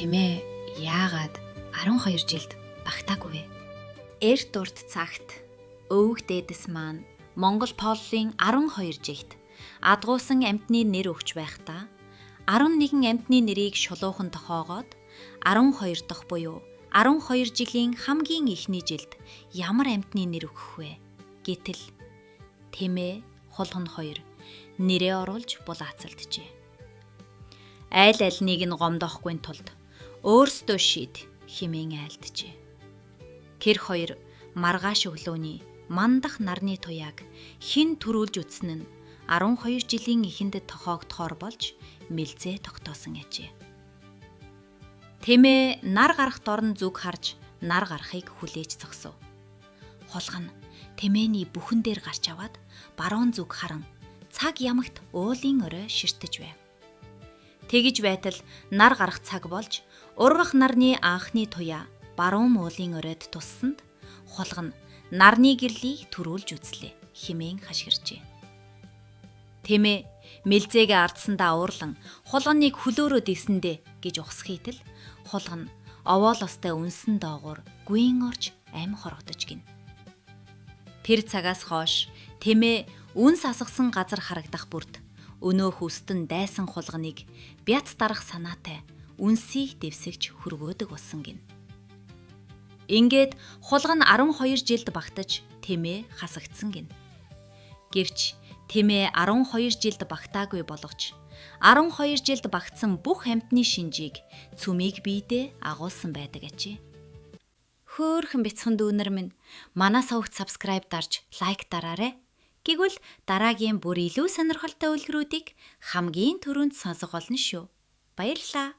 Тэмээ яагаад 12 жилд багтаагүй вэ? Эрт урт цагт өвөг дээдэс маань Монгол поллын 12 жилд адгуусан амьтны нэр өгч байхдаа 11 амьтны нэрийг шулуухан тохоогоод 12 дахь буюу 12 жилийн хамгийн эхний жилд ямар амьтны нэр өгөх вэ? Гэтэл Тэмээ хулган 2 нэрээ оруулж булаацалджээ. Айл алныг нь гомдоохгүй тулд өөрсдөө шийд хэмээн айлджээ. Кэр 2 маргааш өглөөний мандах нарны туяаг хэн төрүүлж үтсэн нь 12 жилийн эхэнд тохоогдохоор болж мэлзээ тогтоосон ажээ. Тэмээ нар гарах дорн зүг харж нар гарахыг хүлээж зогсов. Хулган Тэмээний бүхэн дээр гарч аваад баруун зүг харан цаг ямагт уулын орой ширтэж байв. Тэгж байтал нар гарах цаг болж ургах нарны анхны туяа баруун уулын оройд туссанд хулган нарны гэрлийг төрүүлж үзлээ хэмээн хашгирчээ. Тэмээ мэлзээгээ ардсандаа уурлан хулганыг хөлөөрөө дэгсэндэ гэж ухсхийтэл хулган овоолостой үнсэн доогуур гүйн орж амь хоргодож гин. Тэр цагаас хойш Тэмээ үнс асгасан газар харагдах бүрд өнөөх үстэн дайсан хулганыг бяц дарах санаатай үнсийг дэвсгэж хөргөөдөг болсон гин. Ингээд хулган 12 жилд багтаж Тэмээ хасагдсан гин. Гэвч Тэмээ 12 жилд багтаагүй боловч 12 жилд багтсан бүх амьтны шинжийг цүмийг биедээ агуулсан байдаг ажээ. Хөөхөн бяцхан дүүнер минь манай сувагт subscribe дарж лайк дараарай. Гэвэл дараагийн бүр илүү сонирхолтой үлгэрүүдийг хамгийн түрүүнд сонсох болно шүү. Баярлалаа.